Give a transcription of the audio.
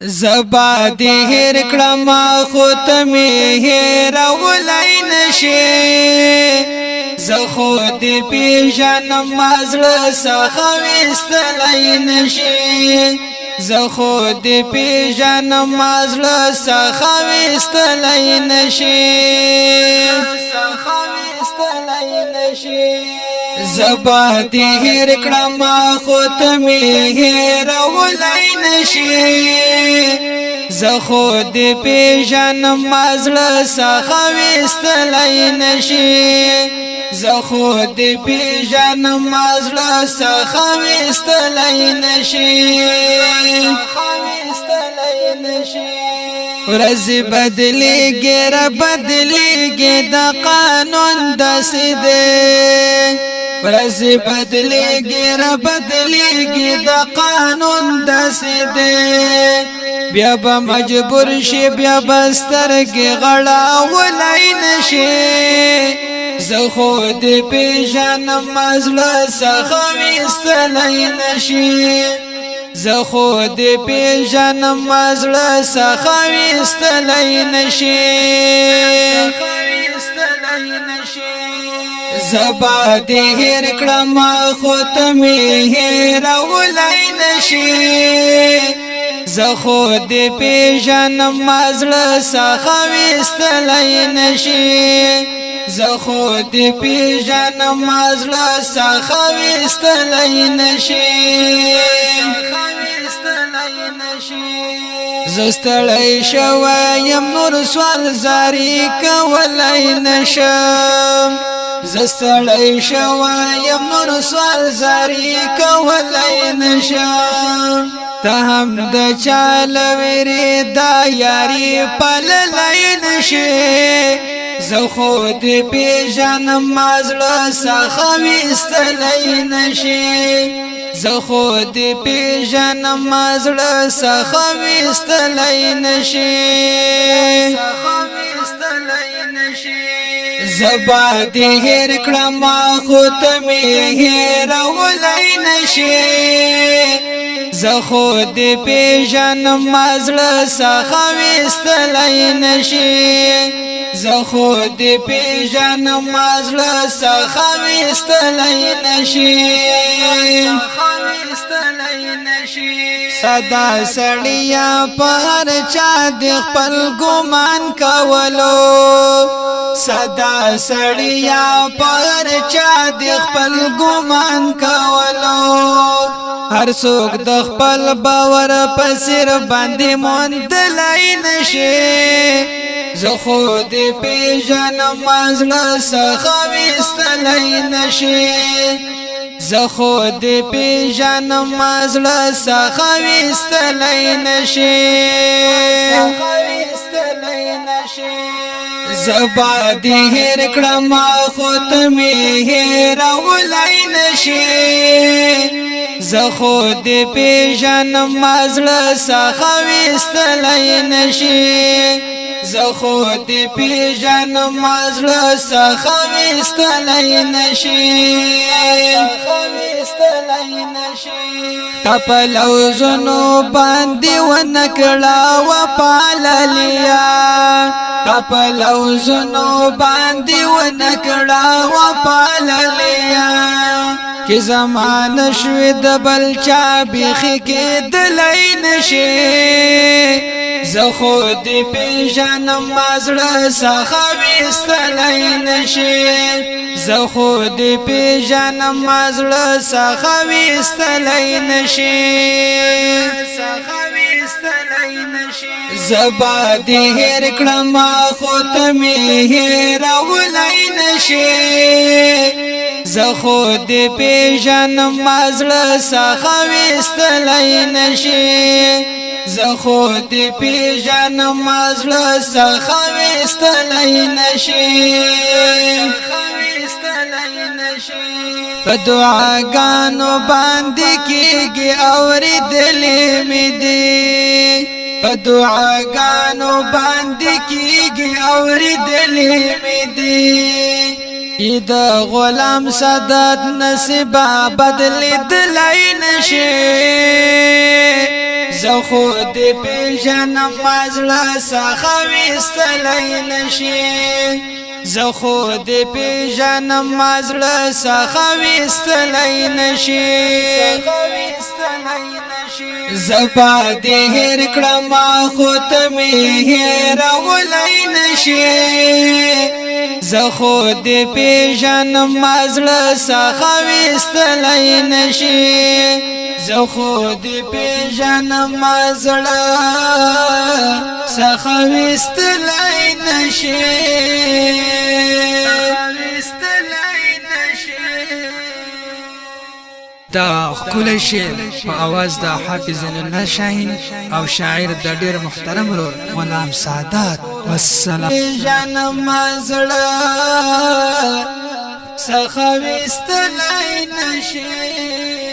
زبا دی هیر کړم خو ته می هیرولای نشي زه خو دې پیژنم زړه څخه ویستلای نشي زه خو دې پیژنم زړه څخه ویستلای نشي زبا دی هیر کړم خو ته می هیرولای نشي زه خو دې پیژنم زړه څخه ویستلای نشي زه خو دې پیژنم زړه څخه ویستلای نشي ورځ بدلیږي را بدلیږي د قانون داسې دی ورځ بدلیږي را بدلیږي د قانون داسې دی بیا به مجبور شي بیا به سترګې غړولای نشي زه خو دې پیژنم زړه څخه ویستلای نشي زه خو دې پیژنم زړه څخه ویستلای نشي زبا دې هیر کړم خو ته می هیرولای نشي زه خو دې پیژنم زړه څخه ویستلای نشي زه خو دې پیژنم زړه څخه ویستلای نشي زه ستړی شوی یم نور سوال زاری کولای نشم زه ستړی شوی یم نور سوال زاری کولای نشم ته هم د چا له ویرې دا یاري پاللای نشي زه خو دې پیژنم زړه څخه ویستلای نشي زه خو دې پیژنم زړه څخه ویستلای نشي زبا دې هیر کړم خو ته می هیرولای نشي زه خو دې پیژنم زړه څخه ویستلای نشي زه خو دې پیژنم زړه څخه ویستلای نشي صدا سړیا پر چا د خپل ګمان کولو صدا سړیا پر چا د خپل ګمان کولو هر څوک د خپل باور په سر باندې موندلای نشي زه خو دې پیژنم زړه څخه ویستلای نشي زه خو دې پیژنم زړه څخه ویستلای نشي زبا دې هیر کړم خو ته می هیرولای نشي زه خو دې پیژنم زړه څخه ویستلای نشي زه خو دې پیژنم زړه څخه ویستلای نشي تپلو زنو باندې ونکړه وپاللیا تپلو زنو باندې ونکړه وپاللیا کی زمان شوی د بلچا بیخی کې دلای نشي زه خو دې پیژنم زړه څخه ویستلای نشي زه خو دې پیژنم زړه څخه ویستلای نشي زبا دې هیر کړم خو ته می هیرولای نشي زه خو دې پیژنم زړه څخه ویستلای نشي زه خو دې پیژنم زړه څخه ویستلای نشي په دعاګانو باندې کېږي اورېدلې مې دي په دعاګانو باندې کېږي اورېدلې مې دي د غلام سادات نصیبه بدلېدلای نشي زه خود پیژنم مزړه څخه وستلای نشي زه خود پیژنم مزړه څخه وستلای نشي زپا دې هر کړم خو ته مې هېرولای نشي زه خود پیژنم مزړه څخه وستلای نشي زه خود پیژنم مزړه څخه وستلای نشي دا خپل شعر په आवाज د حافظ الله شاهین او شاعر د ډیر محترم رور غلام سعادت والسلام جنم مزړه څخه وستلای نشي